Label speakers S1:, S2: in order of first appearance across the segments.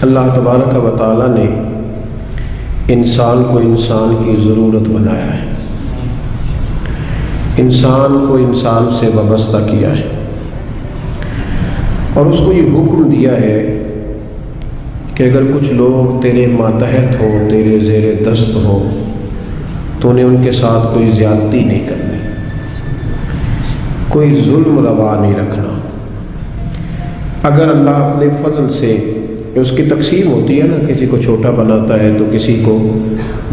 S1: اللہ تبارک و تعالی نے انسان کو انسان کی ضرورت بنایا ہے، انسان کو انسان سے وابستہ کیا ہے اور اس کو یہ حکم دیا ہے کہ اگر کچھ لوگ تیرے ماتحت ہوں، تیرے زیر دست ہوں، تو انہیں ان کے ساتھ کوئی زیادتی نہیں کرنی، کوئی ظلم روا نہیں رکھنا۔ اگر اللہ اپنے فضل سے، اس کی تقسیم ہوتی ہے نا، کسی کو چھوٹا بناتا ہے تو کسی کو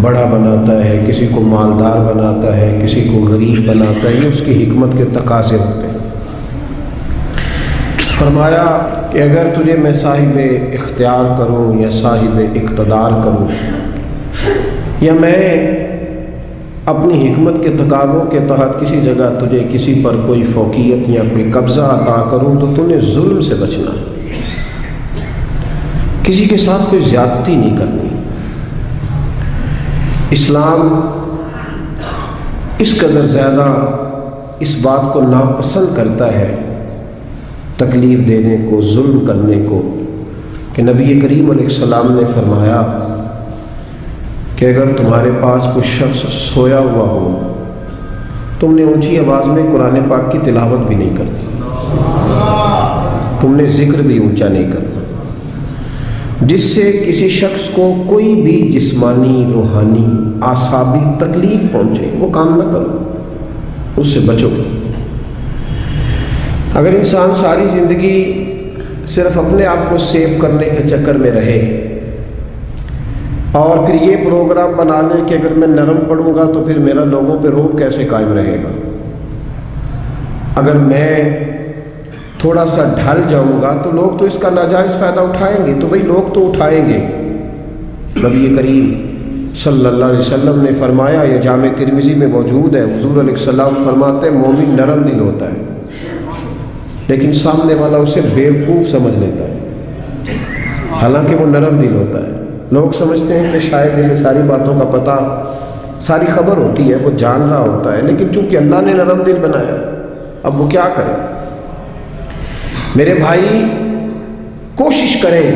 S1: بڑا بناتا ہے، کسی کو مالدار بناتا ہے، کسی کو غریب بناتا ہے، یہ اس کی حکمت کے تقاضے ہوتے ہیں۔ فرمایا کہ اگر تجھے میں صاحب اختیار کروں یا صاحب اقتدار کروں، یا میں اپنی حکمت کے تقاضوں کے تحت کسی جگہ تجھے کسی پر کوئی فوقیت یا کوئی قبضہ عطا کروں، تو تُو نے ظلم سے بچنا، کسی کے ساتھ کوئی زیادتی نہیں کرنی۔ اسلام اس قدر زیادہ اس بات کو ناپسند کرتا ہے، تکلیف دینے کو، ظلم کرنے کو، کہ نبی کریم علیہ السلام نے فرمایا کہ اگر تمہارے پاس کوئی شخص سویا ہوا ہو، تم نے اونچی آواز میں قرآن پاک کی تلاوت بھی نہیں کرتی، تم نے ذکر بھی اونچا نہیں کرتا، جس سے کسی شخص کو کوئی بھی جسمانی، روحانی، اعصابی تکلیف پہنچے، وہ کام نہ کرو، اس سے بچو۔ اگر انسان ساری زندگی صرف اپنے آپ کو سیو کرنے کے چکر میں رہے اور پھر یہ پروگرام بنا لے کہ اگر میں نرم پڑوں گا تو پھر میرا لوگوں پہ رعب کیسے قائم رہے گا، اگر میں تھوڑا سا ڈھل جاؤں گا تو لوگ تو اس کا ناجائز فائدہ اٹھائیں گے، تو بھئی لوگ تو اٹھائیں گے۔ نبی کریم صلی اللہ علیہ وسلم نے فرمایا، یہ جامع ترمذی میں موجود ہے، حضور علیہ السلام فرماتے ہیں مومن نرم دل ہوتا ہے، لیکن سامنے والا اسے بیوقوف سمجھ لیتا ہے، حالانکہ وہ نرم دل ہوتا ہے۔ لوگ سمجھتے ہیں کہ شاید اسے ساری باتوں کا پتہ، ساری خبر ہوتی ہے، وہ جان رہا ہوتا ہے، لیکن چونکہ اللہ نے نرم دل بنایا، اب وہ کیا کرے؟ میرے بھائی کوشش کریں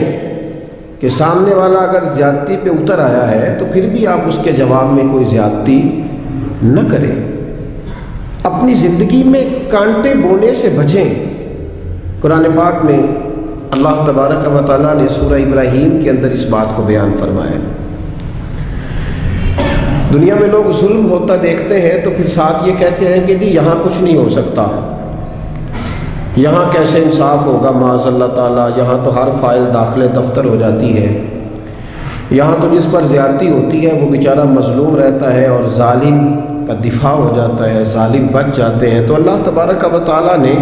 S1: کہ سامنے والا اگر زیادتی پہ اتر آیا ہے تو پھر بھی آپ اس کے جواب میں کوئی زیادتی نہ کریں، اپنی زندگی میں کانٹے بونے سے بچیں۔ قرآن پاک میں اللہ تبارک و تعالیٰ نے سورہ ابراہیم کے اندر اس بات کو بیان فرمایا۔ دنیا میں لوگ ظلم ہوتا دیکھتے ہیں تو پھر ساتھ یہ کہتے ہیں کہ جی یہاں کچھ نہیں ہو سکتا، یہاں کیسے انصاف ہوگا، معاذ اللہ تعالیٰ، یہاں تو ہر فائل داخل دفتر ہو جاتی ہے، یہاں تو جس پر زیادتی ہوتی ہے وہ بیچارہ مظلوم رہتا ہے اور ظالم کا دفاع ہو جاتا ہے، ظالم بچ جاتے ہیں۔ تو اللہ تبارک و تعالیٰ نے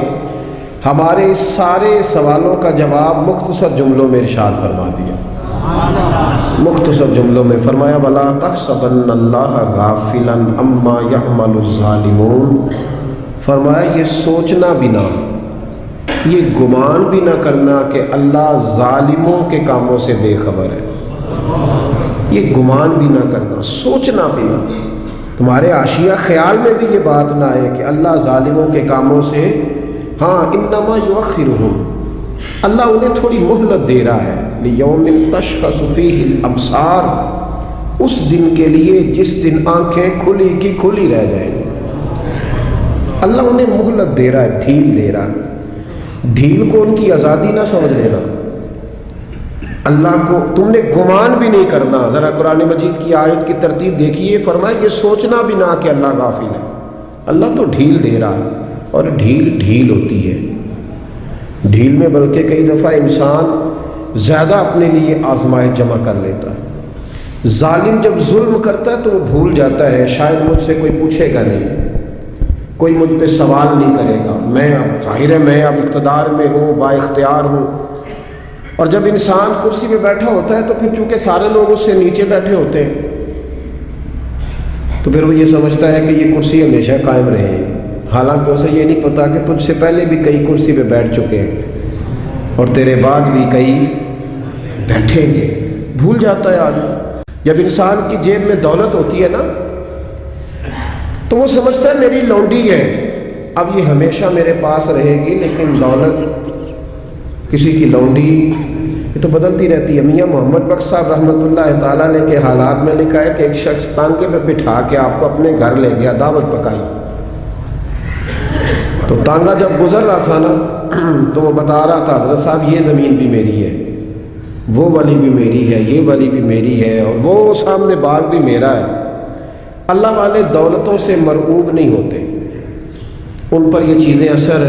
S1: ہمارے اس سارے سوالوں کا جواب مختصر جملوں میں ارشاد فرما دیا، مختصر جملوں میں فرمایا، وَلَا تَحْسَبَنَّ اللَّهَ غَافِلًا عَمَّا يَعْمَلُ الظَّالِمُونَ، فرمایا یہ سوچنا بھی نہ، یہ گمان بھی نہ کرنا کہ اللہ ظالموں کے کاموں سے بے خبر ہے، یہ گمان بھی نہ کرنا، سوچنا بھی نہ، تمہارے عاشیہ خیال میں بھی یہ بات نہ آئے کہ اللہ ظالموں کے کاموں سے، ہاں انما یؤخرہم، اللہ انہیں تھوڑی مہلت دے رہا ہے، لیوم تشخص فیہ الابصار، اس دن کے لیے جس دن آنکھیں کھلی کی کھلی رہ جائیں گی، اللہ انہیں مہلت دے رہا ہے، ڈھیل دے رہا ہے۔ ڈھیل کو ان کی آزادی نہ سمجھ لینا، اللہ کو تم نے گمان بھی نہیں کرنا۔ ذرا قرآن مجید کی آیت کی ترتیب دیکھیے، فرمایا یہ سوچنا بھی نہ کہ اللہ غافل ہے، اللہ تو ڈھیل دے رہا ہے، اور ڈھیل ڈھیل ہوتی ہے، ڈھیل میں بلکہ کئی دفعہ انسان زیادہ اپنے لیے آزمائش جمع کر لیتا ہے۔ ظالم جب ظلم کرتا ہے تو وہ بھول جاتا ہے شاید مجھ سے کوئی پوچھے گا نہیں، کوئی مجھ پہ سوال نہیں کرے گا، میں اب ظاہر ہے میں اب اقتدار میں ہوں، با اختیار ہوں۔ اور جب انسان کرسی پہ بیٹھا ہوتا ہے تو پھر چونکہ سارے لوگ اس سے نیچے بیٹھے ہوتے ہیں تو پھر وہ یہ سمجھتا ہے کہ یہ کرسی ہمیشہ قائم رہے، حالانکہ اسے یہ نہیں پتا کہ تجھ سے پہلے بھی کئی کرسی پہ بیٹھ چکے ہیں اور تیرے بعد بھی کئی بیٹھیں گے۔ بھول جاتا ہے آدمی۔ جب انسان کی جیب میں دولت ہوتی ہے نا تو وہ سمجھتا ہے میری لونڈی ہے، اب یہ ہمیشہ میرے پاس رہے گی، لیکن دولت کسی کی لونڈی یہ تو بدلتی رہتی ہے۔ میاں محمد بخش صاحب رحمۃ اللہ تعالیٰ نے کے حالات میں لکھا ہے کہ ایک شخص تانگے پہ بٹھا کے آپ کو اپنے گھر لے گیا، دعوت پکائی، تو تانگا جب گزر رہا تھا نا تو وہ بتا رہا تھا حضرت صاحب یہ زمین بھی میری ہے، وہ والی بھی میری ہے، یہ والی بھی میری ہے، اور وہ سامنے باغ بھی میرا ہے۔ اللہ والے دولتوں سے مرعوب نہیں ہوتے، ان پر یہ چیزیں اثر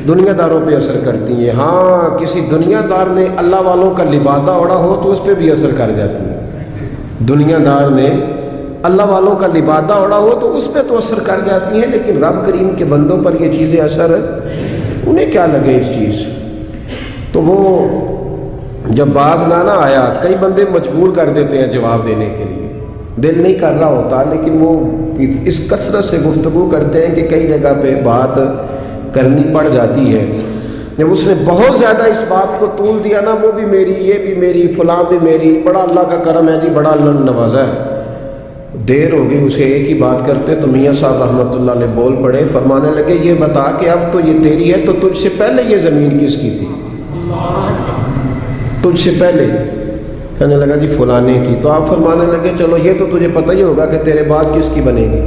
S1: دنیا داروں پہ اثر کرتی ہیں۔ ہاں کسی دنیا دار نے اللہ والوں کا لبادہ اوڑا ہو تو اس پہ بھی اثر کر جاتی ہیں، دنیا دار نے اللہ والوں کا لبادہ اوڑا ہو تو اس پہ تو اثر کر جاتی ہیں، لیکن رب کریم کے بندوں پر یہ چیزیں اثر انہیں کیا لگے اس چیز۔ تو وہ جب باز نہ آیا، کئی بندے مجبور کر دیتے ہیں جواب دینے کے لیے، دل نہیں کر رہا ہوتا، لیکن وہ اس کثرت سے گفتگو کرتے ہیں کہ کئی جگہ پہ بات کرنی پڑ جاتی ہے۔ جب اس نے بہت زیادہ اس بات کو طول دیا نا، وہ بھی میری، یہ بھی میری، فلاں بھی میری، بڑا اللہ کا کرم ہے جی، بڑا اللہ نے نوازا ہے، دیر ہو گئی اسے ایک ہی بات کرتے تو میاں صاحب رحمۃ اللہ علیہ بول پڑے، فرمانے لگے یہ بتا کہ اب تو یہ تیری ہے، تو تجھ سے پہلے یہ زمین کس کی تھی؟ تجھ سے پہلے؟ کہنے لگا جی فلانے کی۔ تو آپ فرمانے لگے چلو یہ تو تجھے پتہ ہی ہوگا کہ تیرے بعد کس کی بنے گی۔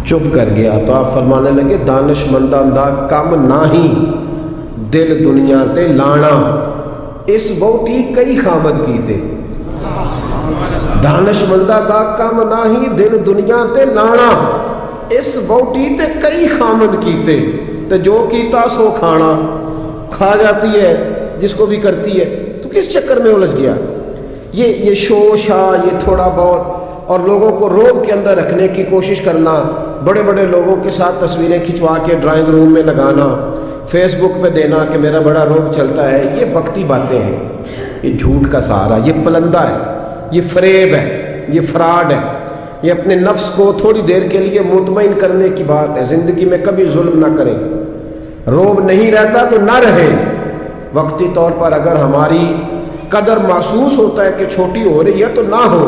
S1: چپ کر گیا۔ تو آپ فرمانے لگے دانش مندہ دا کم نہ ہی دل دنیا تے لانا، اس ووٹی کئی خامد کیتے۔ دانش مندہ دا کم نہ ہی دل دنیا تے لانا، اس ووٹی تے کئی خامد کیتے۔ تو جو کیتا سو کھانا، کھا جاتی ہے جس کو بھی کرتی ہے، تو کس چکر میں الجھ گیا؟ یہ شوشا، یہ تھوڑا بہت، اور لوگوں کو روب کے اندر رکھنے کی کوشش کرنا، بڑے بڑے لوگوں کے ساتھ تصویریں کھنچوا کے ڈرائنگ روم میں لگانا، فیس بک پہ دینا کہ میرا بڑا روب چلتا ہے، یہ وقتی باتیں ہیں، یہ جھوٹ کا سہارا، یہ پلندہ ہے، یہ فریب ہے، یہ فراڈ ہے، یہ اپنے نفس کو تھوڑی دیر کے لیے مطمئن کرنے کی بات ہے۔ زندگی میں کبھی ظلم نہ کریں، روب نہیں رہتا تو نہ رہے۔ وقتی طور پر اگر ہماری قدر محسوس ہوتا ہے کہ چھوٹی ہو رہی ہے تو نہ ہو،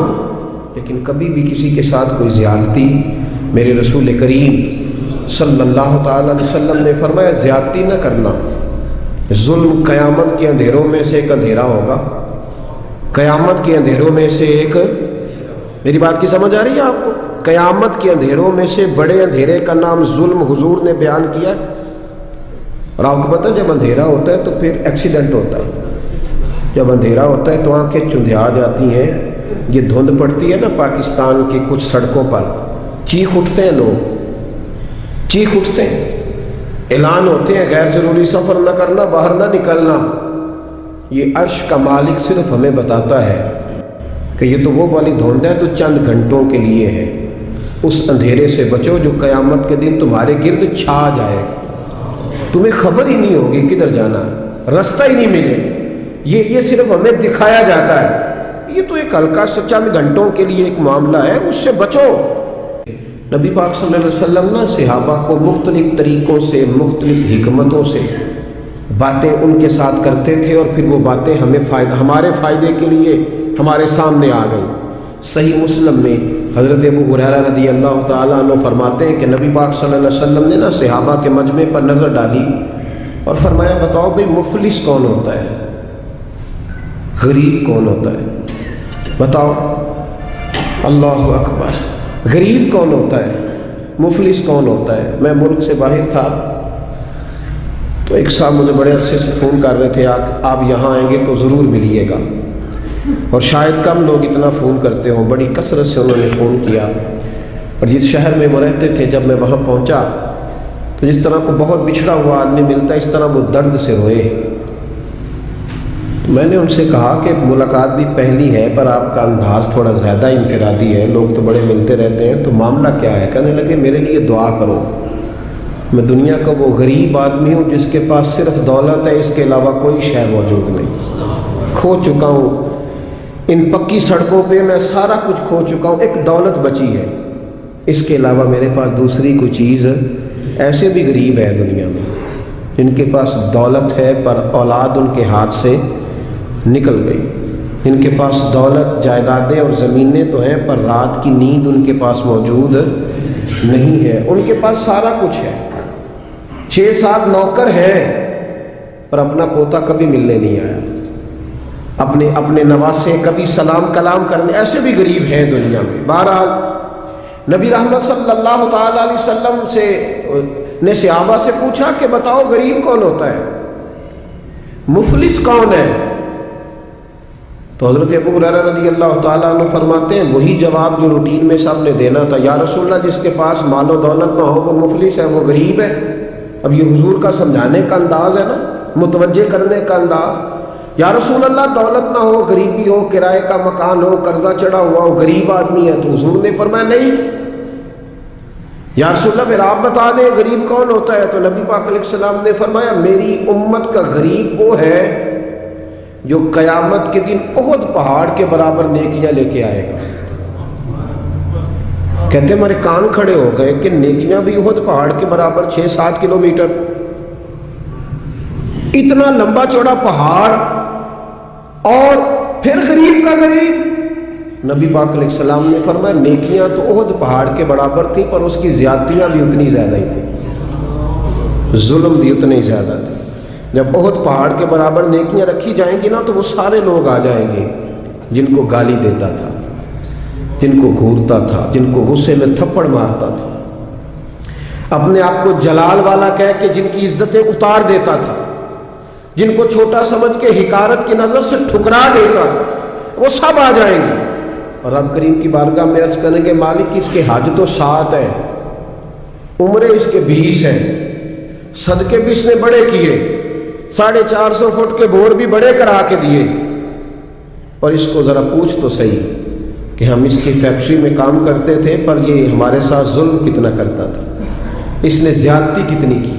S1: لیکن کبھی بھی کسی کے ساتھ کوئی زیادتی، میرے رسول کریم صلی اللہ تعالی علیہ وسلم نے فرمایا زیادتی نہ کرنا۔ ظلم قیامت کے اندھیروں میں سے ایک اندھیرا ہوگا، قیامت کے اندھیروں میں سے ایک، میری بات کی سمجھ آ رہی ہے آپ کو؟ قیامت کے اندھیروں میں سے بڑے اندھیرے کا نام ظلم حضور نے بیان کیا۔ اور آپ کو پتہ جب اندھیرا ہوتا ہے تو پھر ایکسیڈنٹ ہوتا ہے، جب اندھیرا ہوتا ہے تو آنکھیں چندھیا جاتی ہیں، یہ دھند پڑتی ہے نا پاکستان کی کچھ سڑکوں پر، چیخ اٹھتے ہیں لوگ، چیخ اٹھتے ہیں، اعلان ہوتے ہیں غیر ضروری سفر نہ کرنا، باہر نہ نکلنا۔ یہ عرش کا مالک صرف ہمیں بتاتا ہے کہ یہ تو وہ والی دھند ہے تو چند گھنٹوں کے لیے ہے، اس اندھیرے سے بچو جو قیامت کے دن تمہارے گرد چھا جائے گا، تمہیں خبر ہی نہیں ہوگی کدھر جانا ہے، رستہ ہی نہیں ملے۔ یہ صرف ہمیں دکھایا جاتا ہے، یہ تو ایک ہلکا سا چند گھنٹوں کے لیے ایک معاملہ ہے، اس سے بچو۔ نبی پاک صلی اللہ علیہ وسلم نے صحابہ کو مختلف طریقوں سے، مختلف حکمتوں سے باتیں ان کے ساتھ کرتے تھے، اور پھر وہ باتیں ہمارے فائدے کے لیے ہمارے سامنے آ گئیں۔ صحیح مسلم میں حضرت ابو ہریرہ رضی اللہ تعالیٰ عنہ فرماتے ہیں کہ نبی پاک صلی اللہ علیہ وسلم نے صحابہ کے مجمع پر نظر ڈالی اور فرمایا بتاؤ بھئی مفلس کون ہوتا ہے، غریب کون ہوتا ہے؟ بتاؤ، اللہ اکبر، غریب کون ہوتا ہے، مفلس کون ہوتا ہے؟ میں ملک سے باہر تھا تو ایک صاحب مجھے بڑے عرصے سے فون کر رہے تھے آپ یہاں آئیں گے تو ضرور ملیے گا، اور شاید کم لوگ اتنا فون کرتے ہوں، بڑی کثرت سے انہوں نے فون کیا۔ اور جس شہر میں وہ رہتے تھے جب میں وہاں پہنچا تو جس طرح کو بہت بچھڑا ہوا آدمی ملتا ہے اس طرح وہ درد سے روئے۔ میں نے ان سے کہا کہ ملاقات بھی پہلی ہے پر آپ کا انداز تھوڑا زیادہ انفرادی ہے، لوگ تو بڑے ملتے رہتے ہیں، تو معاملہ کیا ہے؟ کہنے لگے میرے لیے دعا کرو، میں دنیا کا وہ غریب آدمی ہوں جس کے پاس صرف دولت ہے، اس کے علاوہ کوئی شے موجود نہیں، کھو چکا ہوں، ان پکی سڑکوں پہ میں سارا کچھ کھو چکا ہوں، ایک دولت بچی ہے، اس کے علاوہ میرے پاس دوسری کوئی چیز۔ ایسے بھی غریب ہے دنیا میں جن کے پاس دولت ہے پر اولاد ان کے ہاتھ سے نکل گئی، ان کے پاس دولت، جائیدادیں اور زمینیں تو ہیں پر رات کی نیند ان کے پاس موجود نہیں ہے۔ ان کے پاس سارا کچھ ہے، 6-7 نوکر ہیں پر اپنا پوتا کبھی ملنے نہیں آیا، اپنے نواسے کبھی سلام کلام کرنے، ایسے بھی غریب ہیں دنیا میں۔ بہرحال نبی رحمت صلی اللہ تعالی علیہ وسلم نے صحابہ سے پوچھا کہ بتاؤ غریب کون ہوتا ہے، مفلس کون ہے؟ تو حضرت ابو ہریرہ رضی اللہ تعالیٰ عنہ فرماتے ہیں وہی جواب جو روٹین میں سب نے دینا تھا، یا رسول اللہ جس کے پاس مال و دولت نہ ہو وہ مفلس ہے، وہ غریب ہے۔ اب یہ حضور کا سمجھانے کا انداز ہے نا، متوجہ کرنے کا انداز۔ یا رسول اللہ دولت نہ ہو، غریبی ہو، کرائے کا مکان ہو، قرضہ چڑھا ہوا ہو، غریب آدمی ہے، تو حضور نے فرمایا نہیں، یا رسول اللہ پھر آپ بتا دیں غریب کون ہوتا ہے؟ تو نبی پاک علیہ السلام نے فرمایا میری امت کا غریب وہ ہے جو قیامت کے دن احد پہاڑ کے برابر نیکیاں لے کے آئے گا۔ کہتے ہمارے کان کھڑے ہو گئے کہ نیکیاں بھی احد پہاڑ کے برابر 6-7 کلومیٹر، اتنا لمبا چوڑا پہاڑ، اور پھر غریب کا غریب۔ نبی پاک علیہ السلام نے فرمایا نیکیاں تو احد پہاڑ کے برابر تھیں، پر اس کی زیادتیاں بھی اتنی زیادہ ہی تھیں، ظلم بھی اتنے ہی زیادہ تھے۔ جب احد پہاڑ کے برابر نیکیاں رکھی جائیں گی نا تو وہ سارے لوگ آ جائیں گے جن کو گالی دیتا تھا، جن کو گھورتا تھا، جن کو غصے میں تھپڑ مارتا تھا، اپنے آپ کو جلال والا کہہ کے جن کی عزتیں اتار دیتا تھا، جن کو چھوٹا سمجھ کے حقارت کی نظر سے ٹھکرا دیتا تھا، وہ سب آ جائیں گے۔ اور رب کریم کی بارگاہ میں عرض کریں گے مالک اس کے حج تو 7 ہے، عمرے اس کے 20 ہیں، صدقے بھی اس نے بڑے کیے، 450 فٹ کے بور بھی بڑے کرا کے دیے، اور اس کو ذرا پوچھ تو صحیح کہ ہم اس کی فیکٹری میں کام کرتے تھے پر یہ ہمارے ساتھ ظلم کتنا کرتا تھا، اس نے زیادتی کتنی کی،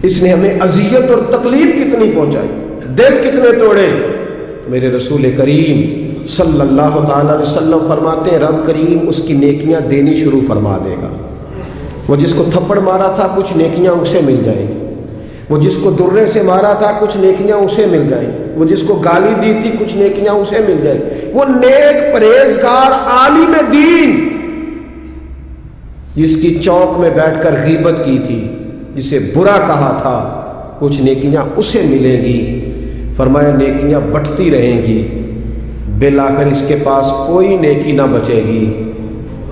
S1: اس نے ہمیں اذیت اور تکلیف کتنی پہنچائی، دل کتنے توڑے۔ تو میرے رسول کریم صلی اللہ تعالی علیہ وسلم فرماتے ہیں رب کریم اس کی نیکیاں دینی شروع فرما دے گا۔ وہ جس کو تھپڑ مارا تھا کچھ نیکیاں اسے مل جائیں گی، وہ جس کو درے سے مارا تھا کچھ نیکیاں اسے مل جائیں، وہ جس کو گالی دی تھی کچھ نیکیاں اسے مل جائیں، وہ نیک پرہیزگار عالم دین جس کی چوک میں بیٹھ کر غیبت کی تھی، جسے برا کہا تھا، کچھ نیکیاں اسے ملیں گی۔ فرمایا نیکیاں بٹتی رہیں گی، بالآخر اس کے پاس کوئی نیکی نہ بچے گی،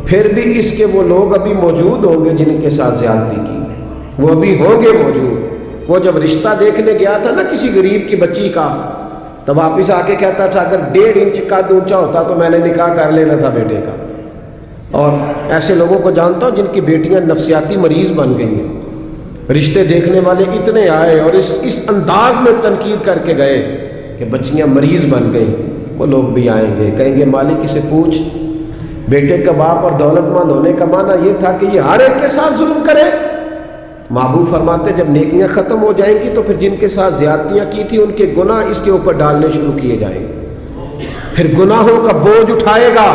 S1: پھر بھی اس کے وہ لوگ ابھی موجود ہوں گے جن کے ساتھ زیادتی کی، وہ ابھی ہوں گے موجود۔ وہ جب رشتہ دیکھنے گیا تھا نا کسی غریب کی بچی کا، تو واپس آ کے کہتا تھا اگر 1.5 انچ قد اونچا ہوتا تو میں نے نکاح کر لینا تھا بیٹے کا۔ اور ایسے لوگوں کو جانتا ہوں جن کی بیٹیاں نفسیاتی مریض بن گئی ہیں، رشتے دیکھنے والے اتنے آئے اور اس انداز میں تنقید کر کے گئے کہ بچیاں مریض بن گئیں۔ وہ لوگ بھی آئیں گے کہیں گے مالک اسے پوچھ، بیٹے کا باپ اور دولت مند ہونے کا معنی یہ تھا کہ یہ ہر ایک کے ساتھ ظلم کرے؟ محبوب فرماتے جب نیکیاں ختم ہو جائیں گی تو پھر جن کے ساتھ زیادتیاں کی تھی ان کے گناہ اس کے اوپر ڈالنے شروع کیے جائیں گے، پھر گناہوں کا بوجھ اٹھائے گا۔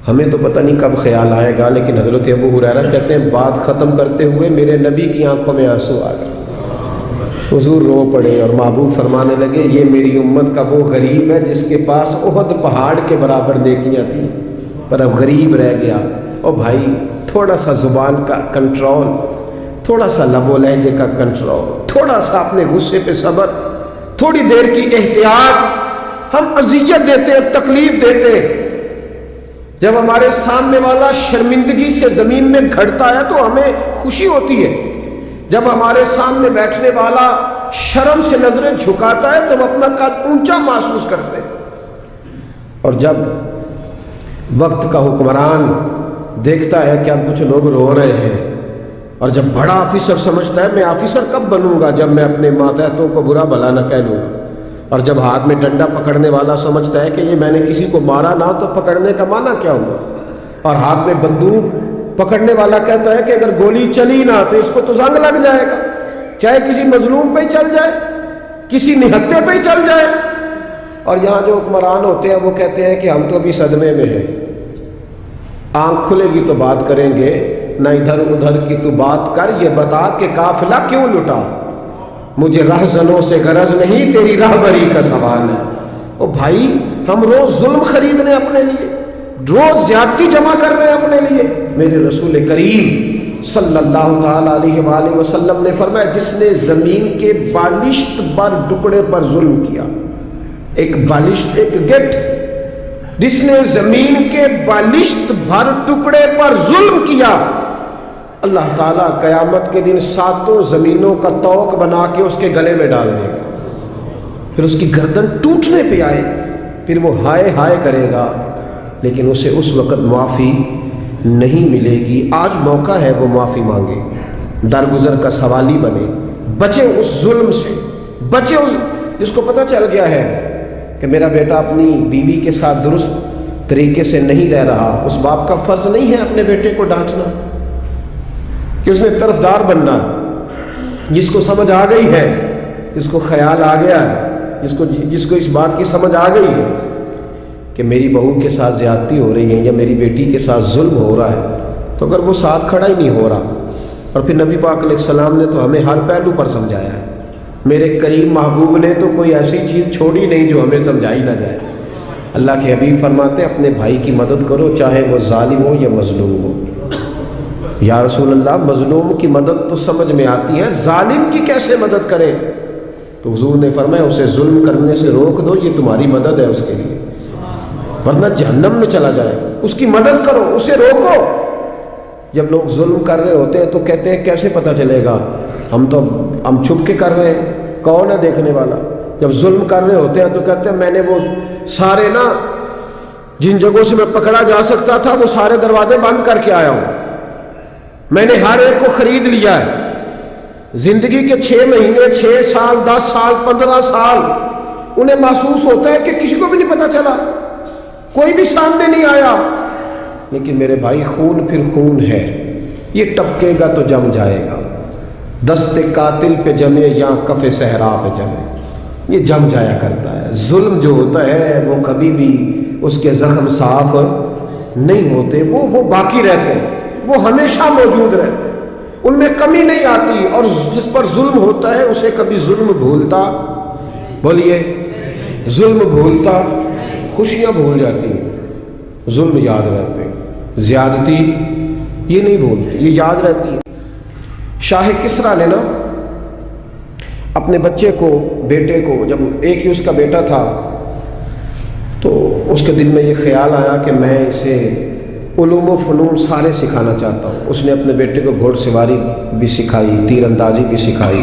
S1: ہمیں تو پتہ نہیں کب خیال آئے گا، لیکن حضرت ابو ہریرہ کہتے ہیں بات ختم کرتے ہوئے میرے نبی کی آنکھوں میں آنسو آ گئے، حضور رو پڑے اور محبوب فرمانے لگے یہ میری امت کا وہ غریب ہے جس کے پاس احد پہاڑ کے برابر نیکیاں تھیں پر اب غریب رہ گیا۔ اور بھائی تھوڑا سا زبان کا کنٹرول، تھوڑا سا لب و لہجے کا کنٹرول، تھوڑا سا اپنے غصے پہ صبر، تھوڑی دیر کی احتیاط۔ ہم اذیت دیتے ہیں، تکلیف دیتے ہیں، جب ہمارے سامنے والا شرمندگی سے زمین میں گھڑتا ہے تو ہمیں خوشی ہوتی ہے، جب ہمارے سامنے بیٹھنے والا شرم سے نظریں جھکاتا ہے تو ہم اپنا قد اونچا محسوس کرتے ہیں، اور جب وقت کا حکمران دیکھتا ہے کہ اب کچھ لوگ رو رہے ہیں، اور جب بڑا آفیسر سمجھتا ہے میں آفیسر کب بنوں گا جب میں اپنے ماتحتوں کو برا بھلا نہ کہہ لوں گا، اور جب ہاتھ میں ڈنڈا پکڑنے والا سمجھتا ہے کہ یہ میں نے کسی کو مارا نہ تو پکڑنے کا معنی کیا ہوا، اور ہاتھ میں بندوق پکڑنے والا کہتا ہے کہ اگر گولی چلی نہ تو اس کو تو زنگ لگ جائے گا، چاہے کسی مظلوم پہ ہی چل جائے، کسی نہتے پہ ہی چل جائے۔ اور یہاں جو حکمران ہوتے ہیں وہ کہتے ہیں کہ ہم تو ابھی صدمے میں ہیں، آنکھ کھلے گی تو بات کریں گے، نہ ادھر ادھر کی تو بات کر، یہ بتا کہ قافلہ کیوں لٹا، مجھے رہزنوں سے غرض نہیں تیری راہبری کا سوال ہے۔ او بھائی ہم روز ظلم خریدنے اپنے لیے، روز زیادتی جمع کر رہے ہیں اپنے لیے۔ میرے رسول کریم صلی اللہ تعالیٰ علیہ وآلہ وسلم نے فرمایا جس نے زمین کے بالشت بھر ٹکڑے پر ظلم کیا، ایک بالشت ایک گٹ، جس نے زمین کے بالشت بھر ٹکڑے پر ظلم کیا، اللہ تعالیٰ قیامت کے دن 7 زمینوں کا توق بنا کے اس کے گلے میں ڈال دے گا، پھر اس کی گردن ٹوٹنے پہ آئے، پھر وہ ہائے ہائے کرے گا، لیکن اسے اس وقت معافی نہیں ملے گی۔ آج موقع ہے وہ معافی مانگے، درگزر کا سوالی بنے، بچے اس ظلم سے، بچے اس جس کو پتہ چل گیا ہے کہ میرا بیٹا اپنی بیوی کے ساتھ درست طریقے سے نہیں رہ رہا، اس باپ کا فرض نہیں ہے اپنے بیٹے کو ڈانٹنا کہ اس نے طرفدار بننا۔ جس کو سمجھ آ گئی ہے، جس کو خیال آ گیا ہے، جس کو اس بات کی سمجھ آ گئی ہے کہ میری بہو کے ساتھ زیادتی ہو رہی ہے یا میری بیٹی کے ساتھ ظلم ہو رہا ہے، تو اگر وہ ساتھ کھڑا ہی نہیں ہو رہا، اور پھر نبی پاک علیہ السلام نے تو ہمیں ہر پہلو پر سمجھایا ہے، میرے کریم محبوب نے تو کوئی ایسی چیز چھوڑی نہیں جو ہمیں سمجھائی نہ جائے۔ اللہ کے حبیب فرماتے ہیں اپنے بھائی کی مدد کرو چاہے وہ ظالم ہو یا مظلوم ہو۔ یا رسول اللہ مظلوم کی مدد تو سمجھ میں آتی ہے، ظالم کی کیسے مدد کریں؟ تو حضور نے فرمایا اسے ظلم کرنے سے روک دو، یہ تمہاری مدد ہے اس کے لیے، ورنہ جہنم میں چلا جائے۔ اس کی مدد کرو، اسے روکو۔ جب لوگ ظلم کر رہے ہوتے ہیں تو کہتے ہیں کیسے پتہ چلے گا، ہم چھپ کے کر رہے ہیں، کون ہے دیکھنے والا؟ جب ظلم کر رہے ہوتے ہیں تو کہتے ہیں میں نے وہ سارے جن جگہوں سے میں پکڑا جا سکتا تھا وہ سارے دروازے بند کر کے آیا ہوں، میں نے ہر ایک کو خرید لیا ہے۔ زندگی کے 6 مہینے، 6 سال، 10 سال، 15 سال انہیں محسوس ہوتا ہے کہ کسی کو بھی نہیں پتہ چلا، کوئی بھی سامنے نہیں آیا، لیکن میرے بھائی خون پھر خون ہے، یہ ٹپکے گا تو جم جائے گا، دست قاتل پہ جمے یا کف صحرا پہ جمے، یہ جم جایا کرتا ہے۔ ظلم جو ہوتا ہے وہ کبھی بھی اس کے زخم صاف نہیں ہوتے، وہ باقی رہتے ہیں، وہ ہمیشہ موجود رہتے ہیں، ان میں کمی نہیں آتی، اور جس پر ظلم ہوتا ہے اسے کبھی ظلم بھولتا، بولیے ظلم بھولتا، خوشیاں بھول جاتی ہیں، ظلم یاد رہتے ہیں، زیادتی یہ نہیں بھولتی، یہ یاد رہتی ہے۔ شاہ کسریٰ نے اپنے بچے کو، بیٹے کو، جب ایک ہی اس کا بیٹا تھا تو اس کے دل میں یہ خیال آیا کہ میں اسے علوم و فنون سارے سکھانا چاہتا ہوں۔ اس نے اپنے بیٹے کو گھوڑ سواری بھی سکھائی، تیر اندازی بھی سکھائی،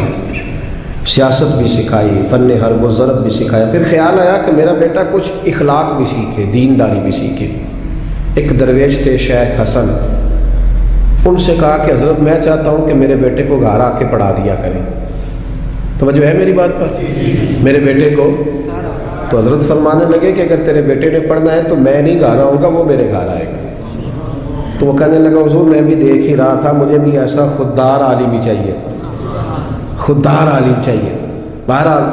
S1: سیاست بھی سکھائی، فن حرب و ضرب بھی سکھایا۔ پھر خیال آیا کہ میرا بیٹا کچھ اخلاق بھی سیکھے، دینداری بھی سیکھے۔ ایک درویش تھے شیخ حسن، ان سے کہا کہ حضرت میں چاہتا ہوں کہ میرے بیٹے کو گھر آ کے پڑھا دیا کریں۔ توجہ ہے میری بات پر؟ میرے بیٹے کو تو حضرت فرمانے لگے کہ اگر تیرے بیٹے نے پڑھنا ہے تو میں نہیں گھر آؤں گا، وہ میرے گھر آئے گا۔ تو وہ کہنے لگا حضور میں بھی دیکھ ہی رہا تھا، مجھے بھی ایسا خوددار عالم ہی چاہیے تھا، خوددار عالم چاہیے تھا۔ بہرحال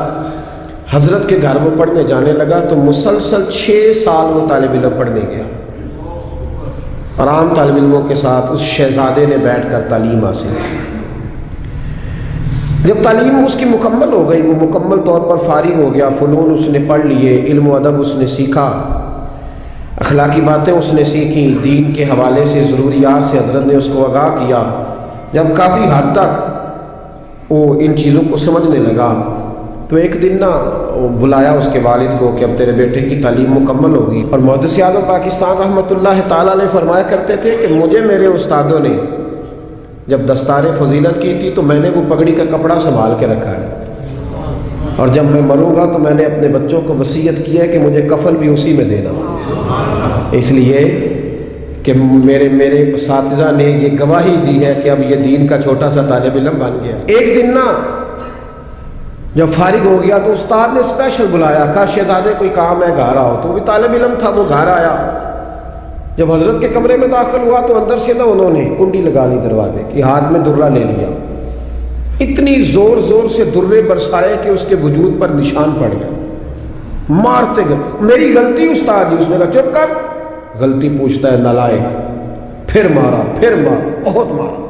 S1: حضرت کے گھر وہ پڑھنے جانے لگا تو مسلسل 6 سال وہ طالب علم پڑھنے گیا، اور عام طالب علموں کے ساتھ اس شہزادے نے بیٹھ کر تعلیم حاصل کی۔ جب تعلیم اس کی مکمل ہو گئی، وہ مکمل طور پر فارغ ہو گیا، فنون اس نے پڑھ لیے، علم و ادب اس نے سیکھا، اخلاقی باتیں اس نے سیکھی، دین کے حوالے سے ضروریات سے حضرت نے اس کو آگاہ کیا۔ جب کافی حد تک وہ ان چیزوں کو سمجھنے لگا تو ایک دن بلایا اس کے والد کو کہ اب تیرے بیٹے کی تعلیم مکمل ہوگی۔ اور محدث اعظم پاکستان رحمۃ اللہ تعالیٰ علیہ فرمایا کرتے تھے کہ مجھے میرے استادوں نے جب دستار فضیلت کی تھی تو میں نے وہ پگڑی کا کپڑا سنبھال کے رکھا ہے، اور جب میں مروں گا تو میں نے اپنے بچوں کو وصیت کی ہے کہ مجھے کفن بھی اسی میں دینا، اس لیے کہ میرے اساتذہ نے یہ گواہی دی ہے کہ اب یہ دین کا چھوٹا سا طالب علم بن گیا۔ ایک دن جب فارغ ہو گیا تو استاد نے اسپیشل بلایا، کہا شہزادے کوئی کام ہے گھر آؤ، تو وہ بھی طالب علم تھا، وہ گھر آیا۔ جب حضرت کے کمرے میں داخل ہوا تو اندر سے انہوں نے کنڈی لگا لی دروازے کی، ہاتھ میں درہ لے لیا، اتنی زور زور سے درے برسائے کہ اس کے وجود پر نشان پڑ گئے، مارتے گئے۔ میری غلطی استاد جی، اس نے کہا چپ کر، غلطی پوچھتا ہے نالائق، پھر مارا، بہت مارا،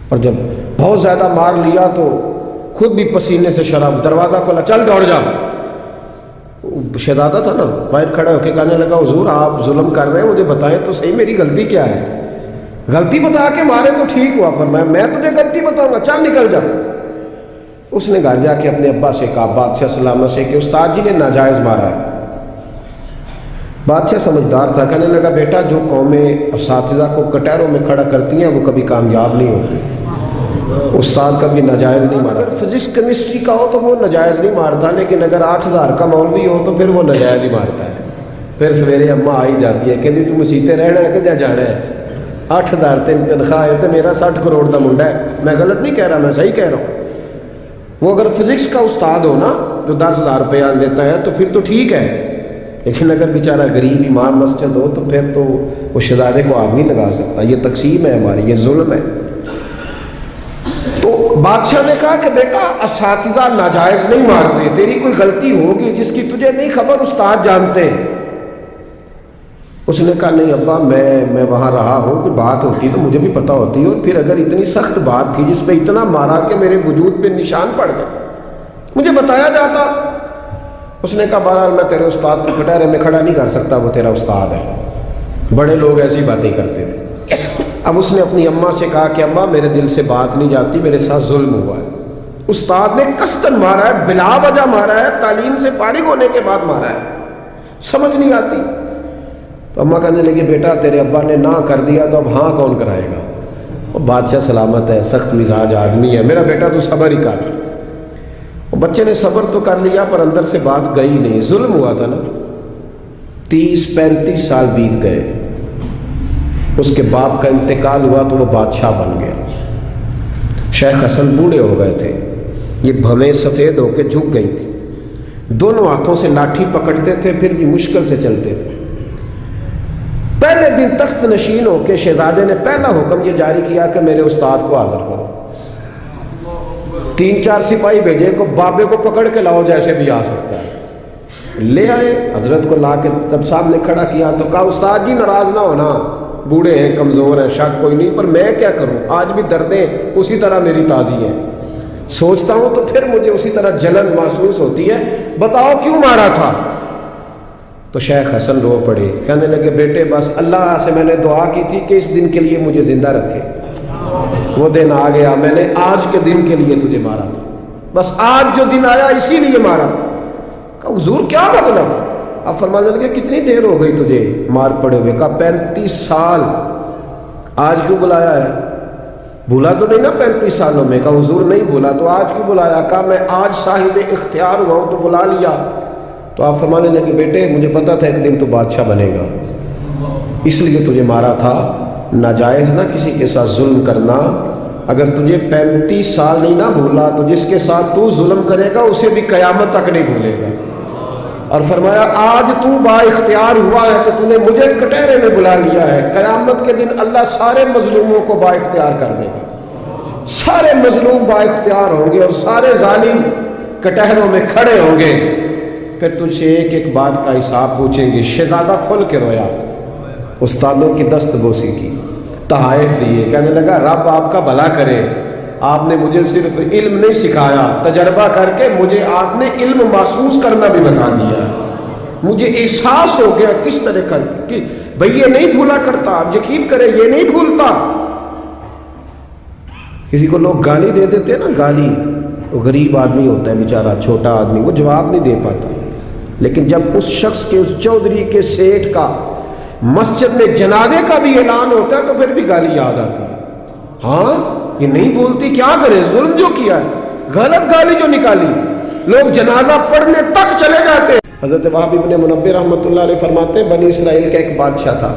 S1: اور جب بہت زیادہ مار لیا تو خود بھی پسینے سے شراب، دروازہ کھولا، چل دوڑ جا۔ شہزادہ تھا باہر کھڑا ہو کے کہنے لگا حضور آپ ظلم کر رہے ہیں، مجھے بتائیں تو صحیح میری غلطی کیا ہے؟ غلطی بتا کے مارے تو ٹھیک ہوا، فرمایا میں تجھے غلطی بتاؤں گا، چل نکل جا۔ اس نے گھر جا کے اپنے ابا سے کہا، بادشاہ سلامت سے، کہ استاد جی نے ناجائز مارا ہے۔ بادشاہ سمجھدار تھا، کہنے لگا بیٹا جو قومیں اساتذہ کو کٹہروں میں کھڑا کرتی ہیں وہ کبھی کامیاب نہیں ہوتی، استاد کبھی ناجائز نہیں مارا۔ اگر فزکس کیمسٹری کا ہو تو وہ ناجائز نہیں مارتا، لیکن اگر 8,000 کا مولوی ہو تو پھر وہ ناجائز ہی مارتا ہے۔ پھر سویرے اماں آئی جاتی ہے، کہتی تو مسیتے رہنا ہے کہ جا جانا ہے، 8,000 تین تنخواہ ہے تو میرا 60 کروڑ کا منڈا ہے۔ میں غلط نہیں کہہ رہا، میں صحیح کہہ رہا ہوں۔ وہ اگر فزکس کا استاد ہو نا جو 10,000 روپیہ لیتا ہے تو پھر تو ٹھیک ہے، لیکن اگر بیچارہ غریب امام مسجد ہو تو پھر تو وہ شہزادے کو آگ نہیں لگا سکتا۔ یہ تقسیم ہے ہماری، یہ ظلم ہے۔ تو بادشاہ نے کہا کہ بیٹا اساتذہ ناجائز نہیں مارتے، تیری کوئی غلطی ہوگی جس کی تجھے نہیں خبر، استاد جانتے ہیں۔ اس نے کہا نہیں ابا، میں وہاں رہا ہوں، کوئی بات ہوتی تو مجھے بھی پتہ ہوتی، اور پھر اگر اتنی سخت بات تھی جس پہ اتنا مارا کہ میرے وجود پہ نشان پڑ گئے، مجھے بتایا جاتا۔ اس نے کہا بہرحال میں تیرے استاد کو کٹہرے میں کھڑا نہیں کر سکتا، وہ تیرا استاد ہے، بڑے لوگ ایسی باتیں کرتے تھے۔ اب اس نے اپنی اماں سے کہا کہ اماں میرے دل سے بات نہیں جاتی، میرے ساتھ ظلم ہوا ہے، استاد نے قصداً مارا ہے، بلا وجہ مارا ہے، تعلیم سے فارغ ہونے کے بعد مارا ہے، سمجھ نہیں آتی۔ تو اماں کہنے لگی بیٹا تیرے ابا نے نہ کر دیا تو اب ہاں کون کرائے گا؟ وہ بادشاہ سلامت ہے، سخت مزاج آدمی ہے، میرا بیٹا تو صبر ہی کر۔ بچے نے صبر تو کر لیا پر اندر سے بات گئی نہیں، ظلم ہوا تھا نا۔ 30-35 سال بیت گئے، اس کے باپ کا انتقال ہوا تو وہ بادشاہ بن گیا۔ شیخ حسن بوڑھے ہو گئے تھے، یہ بھویں سفید ہو کے جھک گئی تھی، دونوں ہاتھوں سے لاٹھی پکڑتے تھے پھر بھی مشکل سے چلتے تھے۔ پہلے دن تخت نشین ہو کے شہزادے نے پہلا حکم یہ جاری کیا کہ میرے استاد کو حاضر کرو۔ 3-4 سپاہی بھیجے کو بابے کو پکڑ کے لاؤ جیسے بھی آ سکتا ہے، لے آئے۔ حضرت کو لا کے تب صاحب نے کھڑا کیا تو کہا استاد جی ناراض نہ ہونا، بوڑھے ہیں کمزور ہیں شک کوئی نہیں، پر میں کیا کروں، آج بھی دردیں اسی طرح میری تازی ہیں، سوچتا ہوں تو پھر مجھے اسی طرح جلن محسوس ہوتی ہے، بتاؤ کیوں مارا تھا؟ تو شیخ حسن رو پڑے، کہنے لگے بیٹے بس اللہ سے میں نے دعا کی تھی کہ اس دن کے لیے مجھے زندہ رکھے، وہ دن آ گیا، میں نے آج کے دن کے لیے تجھے مارا تھا، بس آج جو دن آیا اسی لیے مارا۔ کہا حضور کیا مطلب؟ اب فرمانے لگے کتنی دیر ہو گئی تجھے مار پڑے ہوئے؟ کہا 35 سال۔ آج کیوں بلایا ہے؟ بھولا تو نہیں نا 35 سالوں میں؟ کہا حضور نہیں بھولا، تو آج کیوں بلایا؟ کہا میں آج صاحب اختیار ہوا ہوں تو بلا لیا۔ تو آپ فرمانے لگے بیٹے مجھے پتا تھا ایک دن تو بادشاہ بنے گا، اس لیے تجھے مارا تھا، ناجائز نہ کسی کے ساتھ ظلم کرنا۔ اگر تجھے 35 سال نہیں نہ بھولا تو جس کے ساتھ تو ظلم کرے گا اسے بھی قیامت تک نہیں بھولے گا۔ اور فرمایا آج تو با اختیار ہوا ہے تو نے مجھے کٹہرے میں بلا لیا ہے، قیامت کے دن اللہ سارے مظلوموں کو با اختیار کر دے گا، سارے مظلوم با اختیار ہوں گے اور سارے ظالم کٹہروں میں کھڑے ہوں گے، پھر تجھ سے ایک ایک بات کا حساب پوچھیں گے۔ شہزادہ کھل کے رویا، استادوں کی دست بوسی کی، تحائف دیے، کہنے لگا رب آپ کا بھلا کرے، آپ نے مجھے صرف علم نہیں سکھایا، تجربہ کر کے مجھے آپ نے علم محسوس کرنا بھی بتا دیا، مجھے احساس ہو گیا کس طرح کر کہ بھئی یہ نہیں بھولا کرتا، آپ یقین کریں یہ نہیں بھولتا۔ کسی کو لوگ گالی دے دیتے ہیں نا، گالی، وہ غریب آدمی ہوتا ہے بیچارہ، چھوٹا آدمی، وہ جواب نہیں دے پاتا، لیکن جب اس شخص کے، اس چودھری کے، سیٹھ کا مسجد میں جنازے کا بھی اعلان ہوتا ہے تو پھر بھی گالی یاد آتی ہے۔ ہاں یہ نہیں بولتی، کیا کرے، ظلم جو کیا ہے، غلط گالی جو نکالی، لوگ جنازہ پڑھنے تک چلے جاتے۔ حضرت وہب ابن منبہ رحمۃ اللہ علیہ فرماتے ہیں بنی اسرائیل کا ایک بادشاہ تھا،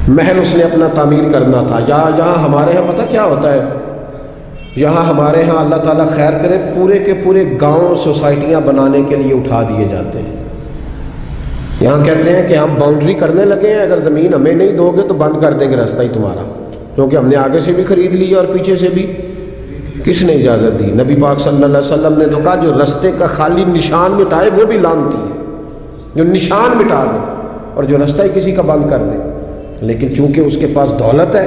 S1: محل اس نے اپنا تعمیر کرنا تھا۔ یہاں ہمارے ہاں پتہ کیا ہوتا ہے، یہاں ہمارے ہاں اللہ تعالیٰ خیر کرے پورے کے پورے گاؤں سوسائٹیاں بنانے کے لیے اٹھا دیے جاتے ہیں۔ یہاں کہتے ہیں کہ ہم باؤنڈری کرنے لگے ہیں، اگر زمین ہمیں نہیں دو گے تو بند کر دیں گے راستہ ہی تمہارا، کیونکہ ہم نے آگے سے بھی خرید لی اور پیچھے سے بھی۔ کس نے اجازت دی؟ نبی پاک صلی اللہ علیہ وسلم نے تو کہا جو رستے کا خالی نشان مٹائے وہ بھی لعنتی ہے، جو نشان مٹا دے اور جو رستہ ہی کسی کا بند کر دے۔ لیکن چونکہ اس کے پاس دولت ہے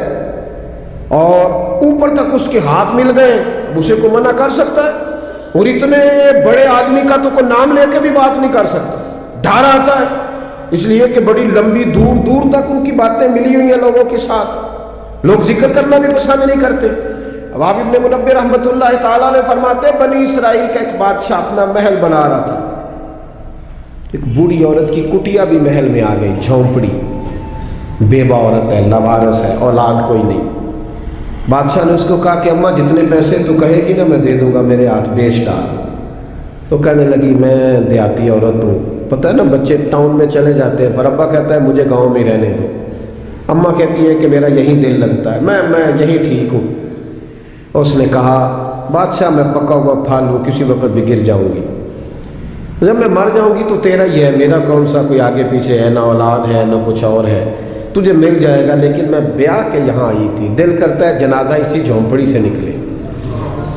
S1: اور اوپر تک اس کے ہاتھ مل گئے، اب اسے کو منع کر سکتا ہے؟ اور اتنے بڑے آدمی کا تو کوئی نام لے کے بھی بات نہیں کر سکتا، ڈر آتا ہے۔ اس لیے کہ بڑی لمبی دور دور تک ان کی باتیں ملی ہوئی ہیں لوگوں کے ساتھ، لوگ ذکر کرنا بھی پسند نہیں کرتے۔ وہاب ابن منبہ رحمۃ اللہ تعالیٰ علیہ فرماتے ہیں بنی اسرائیل کا ایک بادشاہ اپنا محل بنا رہا تھا، ایک بوڑھی عورت کی کٹیا بھی محل میں آ گئی، جھونپڑی، بیوہ عورت ہے، لاوارث ہے، اولاد کوئی نہیں۔ بادشاہ نے اس کو کہا کہ اماں جتنے پیسے تو کہے گی نا میں دے دوں گا، میرے ہاتھ بیچ ڈال۔ تو کہنے لگی میں دیہاتی عورت ہوں، پتہ ہے نا بچے ٹاؤن میں چلے جاتے ہیں، پر ابا کہتا ہے مجھے گاؤں میں رہنے دو، اماں کہتی ہے کہ میرا یہی دل لگتا ہے، میں یہی ٹھیک ہوں۔ اس نے کہا بادشاہ میں پکا ہوا پھل ہوں، کسی وقت بھی گر جاؤں گی، جب میں مر جاؤں گی تو تیرا ہی ہے، میرا کون سا کوئی آگے پیچھے ہے، نہ اولاد ہے نہ کچھ اور ہے، تجھے مل جائے گا، لیکن میں بیاہ کے یہاں آئی تھی، دل کرتا ہے جنازہ اسی جھونپڑی سے نکلے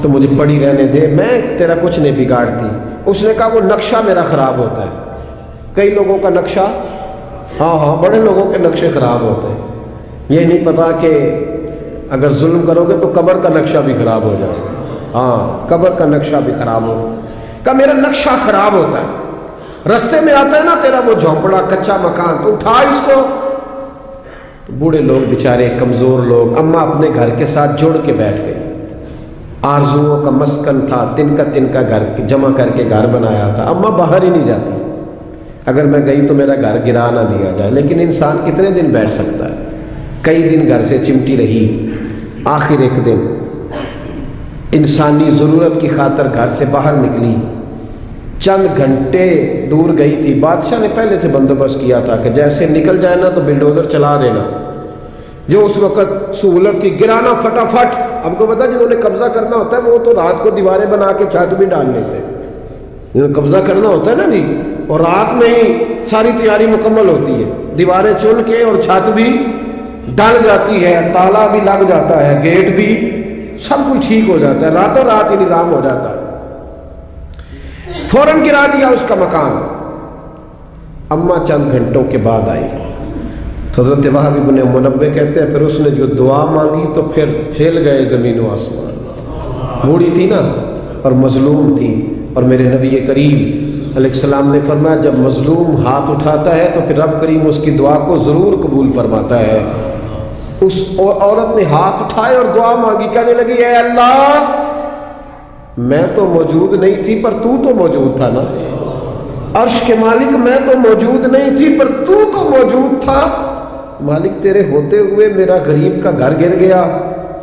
S1: تو مجھے پڑی رہنے دے، میں تیرا کچھ نہیں بگاڑتی۔ اس نے کہا وہ نقشہ میرا خراب ہوتا ہے، کئی لوگوں کا نقشہ، ہاں بڑے لوگوں کے نقشے خراب ہوتے ہیں، یہ نہیں پتا کہ اگر ظلم کرو گے تو قبر کا نقشہ بھی خراب ہو جائے، ہاں قبر کا نقشہ بھی خراب ہو، کہ میرا نقشہ خراب ہوتا ہے، رستے میں آتا ہے نا تیرا وہ جھونپڑا کچا مکان تو اٹھا اس کو۔ تو بوڑھے لوگ بیچارے کمزور لوگ، اماں اپنے گھر کے ساتھ جوڑ کے بیٹھ گئے، آرزوؤں کا مسکن تھا، تن کا گھر جمع کر کے گھر بنایا تھا، اماں باہر ہی نہیں جاتی، اگر میں گئی تو میرا گھر گرا نہ دیا جائے، لیکن انسان کتنے دن بیٹھ سکتا ہے، کئی دن گھر سے چمٹی رہی، آخر ایک دن انسانی ضرورت کی خاطر گھر سے باہر نکلی، چند گھنٹے دور گئی تھی، بادشاہ نے پہلے سے بندوبست کیا تھا کہ جیسے نکل جائے نا تو بلڈوزر چلا دینا، جو اس وقت سہولت تھی گرانا فٹافٹ۔ ہم کو پتا جنہوں نے قبضہ کرنا ہوتا ہے وہ تو رات کو دیواریں بنا کے چھت بھی ڈال لیتے ہیں، جنہوں نے قبضہ کرنا ہوتا ہے نا جی، اور رات میں ہی ساری تیاری مکمل ہوتی ہے، دیواریں چن کے اور چھت بھی ڈل جاتی ہے، تالا بھی لگ جاتا ہے، گیٹ بھی، سب کچھ ٹھیک ہو جاتا ہے، راتوں رات ہی نظام ہو جاتا ہے، فوراً گرا دیا اس کا مکان۔ اماں چند گھنٹوں کے بعد آئی، حضرت وہاب ابن منبہ کہتے ہیں پھر اس نے جو دعا مانگی تو پھر ہل گئے زمین و آسمان، بوڑھی تھی نا اور مظلوم تھی، اور میرے نبی کریم علیہ السلام نے فرمایا جب مظلوم ہاتھ اٹھاتا ہے تو پھر رب کریم اس کی دعا کو ضرور قبول فرماتا ہے۔ اس عورت نے ہاتھ اٹھائے اور دعا مانگی، کہنے لگی اے اللہ میں تو موجود نہیں تھی پر تو موجود تھا نا، عرش کے مالک میں تو موجود نہیں تھی پر تو موجود تھا، مالک تیرے ہوتے ہوئے میرا غریب کا گھر گر گیا،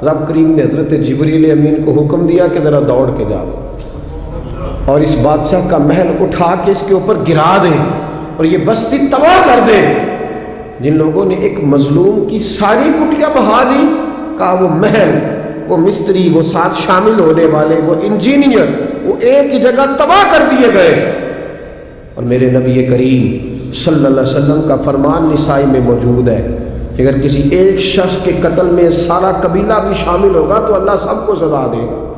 S1: رب کریم نے حضرت جبریل امین کو حکم دیا کہ ذرا دوڑ کے جاؤ اور اس بادشاہ کا محل اٹھا کے اس کے اوپر گرا دے اور یہ بستی تباہ کر دے۔ جن لوگوں نے ایک مظلوم کی ساری کٹیاں بہا دی، کہا وہ محل، وہ مستری، وہ ساتھ شامل ہونے والے، وہ انجینئر، وہ ایک ہی جگہ تباہ کر دیے گئے۔ اور میرے نبی کریم صلی اللہ علیہ وسلم کا فرمان نسائی میں موجود ہے کہ اگر کسی ایک شخص کے قتل میں سارا قبیلہ بھی شامل ہوگا تو اللہ سب کو سزا دے گا۔